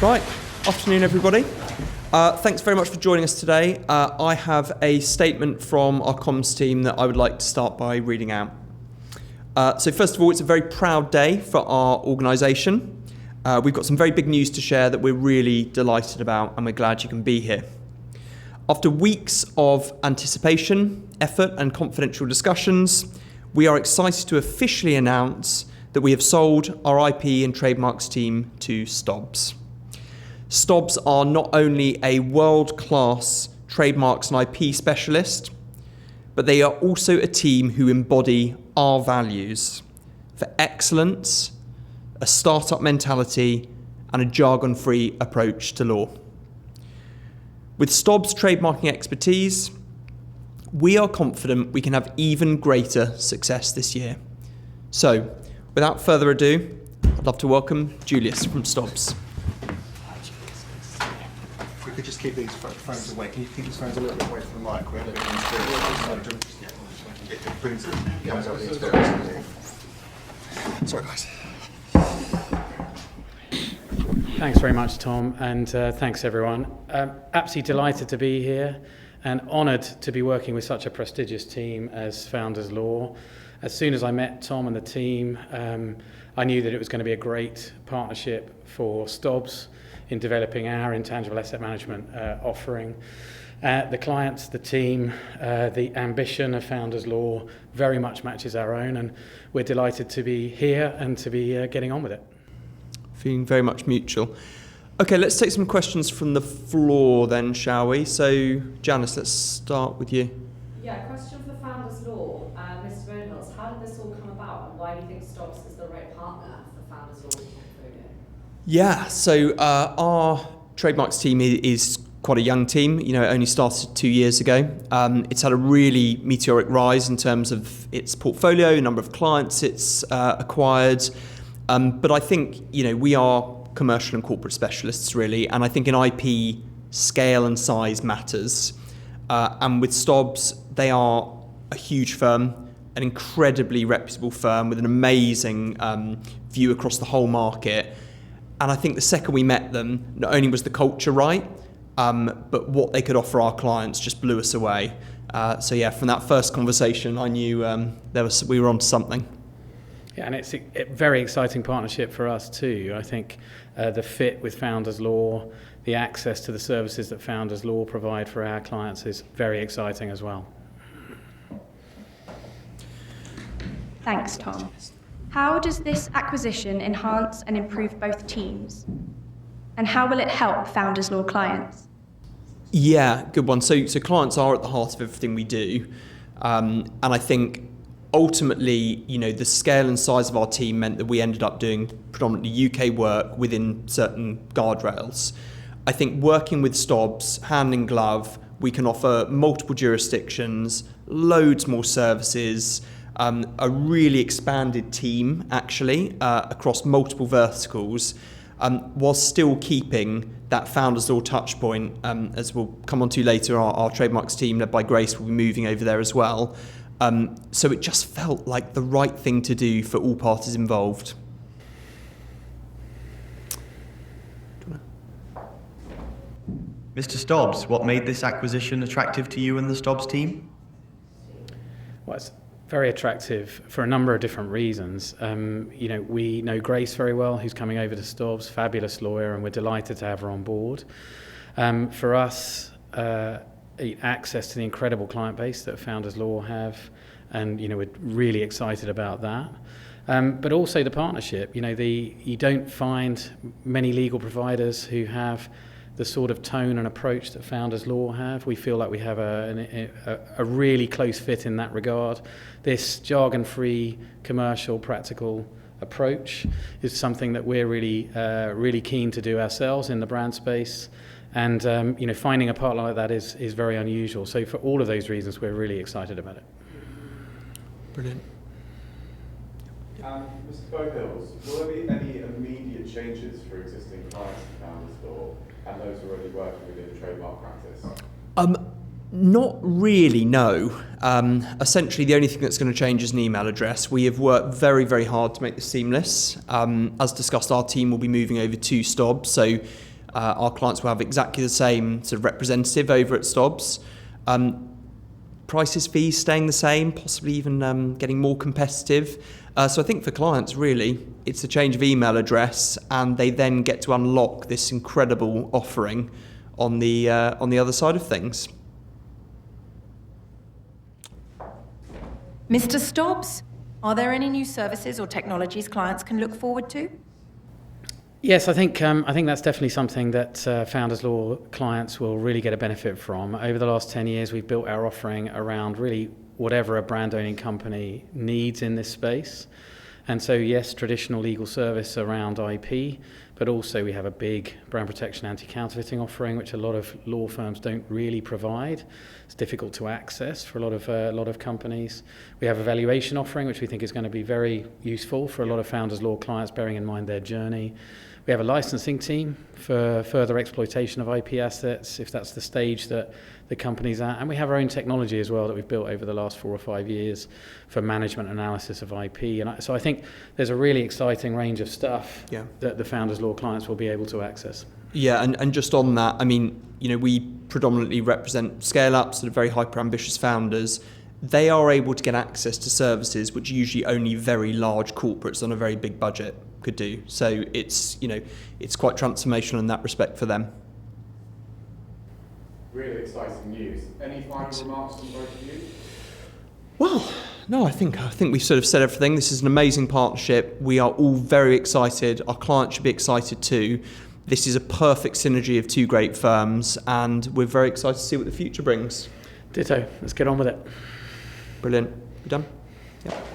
Right, afternoon everybody. Thanks very much for joining us today. I have a statement from our comms team that I would like to start by reading out. So first of all, it's a very proud day for our organisation. We've got some very big news to share that we're really delighted about, and we're glad you can be here. After weeks of anticipation, effort and confidential discussions, we are excited to officially announce that we have sold our IP and trademarks team to Stobbs. Stobbs are not only a world-class trademarks and IP specialist, but they are also a team who embody our values for excellence, a startup mentality, and a jargon-free approach to law. With Stobbs' trademarking expertise, we are confident we can have even greater success this year. So, without further ado, I'd love to welcome Julius from Stobbs. If we could just keep these phones away. Can you keep these phones a little bit away from the mic? We're a bit Sorry, guys. Thanks very much, Tom, and thanks everyone. Absolutely delighted to be here and honoured to be working with such a prestigious team as Founders Law. As soon as I met Tom and the team, I knew that it was going to be a great partnership for Stobbs in developing our intangible asset management offering. The clients, the team, the ambition of Founders Law very much matches our own, and we're delighted to be here and to be getting on with it. Feeling very much mutual. Okay, let's take some questions from the floor then, shall we? So, Janice, let's start with you. Yeah, question for Founders Law. Mr. Bonehills, how did this all come about, and why do you think Stobbs is the right partner for Founders Law's portfolio? Yeah, so our trademarks team is quite a young team. You know, it only started 2 years ago. It's had a really meteoric rise in terms of its portfolio, number of clients it's acquired. But I think, you know, we are commercial and corporate specialists, really, and I think in IP, scale and size matters. And with Stobbs, they are a huge firm, an incredibly reputable firm with an amazing view across the whole market. And I think the second we met them, not only was the culture right, but what they could offer our clients just blew us away. So yeah, from that first conversation, I knew we were onto something. Yeah, and it's a very exciting partnership for us too. I think the fit with Founders Law, the access to the services that Founders Law provide for our clients is very exciting as well. Thanks, Tom. How does this acquisition enhance and improve both teams? And how will it help Founders Law clients? Yeah, good one. So clients are at the heart of everything we do. And I think ultimately, you know, the scale and size of our team meant that we ended up doing predominantly UK work within certain guardrails. I think working with Stobbs, hand in glove, we can offer multiple jurisdictions, loads more services, a really expanded team, actually, across multiple verticals, while still keeping that Founders Law touch point. As we'll come on to later, our trademarks team, led by Grace, will be moving over there as well. So it just felt like the right thing to do for all parties involved. Mr. Stobbs, what made this acquisition attractive to you and the Stobbs team? Well, it's very attractive for a number of different reasons. You know, we know Grace very well, who's coming over to Stobbs, fabulous lawyer, and we're delighted to have her on board. For us, access to the incredible client base that Founders Law have, and you know, we're really excited about that. But also the partnership. You know, you don't find many legal providers who have the sort of tone and approach that Founders Law have. We feel like we have a really close fit in that regard. This jargon-free, commercial, practical approach is something that we're really keen to do ourselves in the brand space. And you know, finding a partner like that is very unusual. So for all of those reasons, we're really excited about it. Brilliant. Mr. Bonehills, will there be any immediate changes for existing clients in Founders Law and those already working within trademark practice? Not really, no. Essentially, the only thing that's going to change is an email address. We have worked very, very hard to make this seamless. As discussed, our team will be moving over to Stobbs, so Our clients will have exactly the same sort of representative over at Stobbs. Prices, fees staying the same, possibly even getting more competitive. So I think for clients, really, it's a change of email address, and they then get to unlock this incredible offering on the other side of things. Mr. Stobbs, are there any new services or technologies clients can look forward to? Yes, I think that's definitely something that Founders Law clients will really get a benefit from. Over the last 10 years, we've built our offering around really whatever a brand-owning company needs in this space. And so, yes, traditional legal service around IP, but also we have a big brand protection anti-counterfeiting offering, which a lot of law firms don't really provide. It's difficult to access for a lot of companies. We have a valuation offering, which we think is going to be very useful for a lot of Founders Law clients, bearing in mind their journey. We have a licensing team for further exploitation of IP assets, if that's the stage that the company's at. And we have our own technology as well that we've built over the last 4 or 5 years for management analysis of IP. And so I think there's a really exciting range of stuff that the Founders Law clients will be able to access. Yeah, and just on that, I mean, we predominantly represent scale-ups, sort of very hyper-ambitious founders. They are able to get access to services which usually only very large corporates on a very big budget could do. So it's quite transformational in that respect for them. Really exciting news. Any final remarks from both of you? Well, no, I think we've sort of said everything. This is an amazing partnership. We are all very excited. Our clients should be excited too. This is a perfect synergy of two great firms, and we're very excited to see what the future brings. Ditto. Let's get on with it. Brilliant. We done? Yep.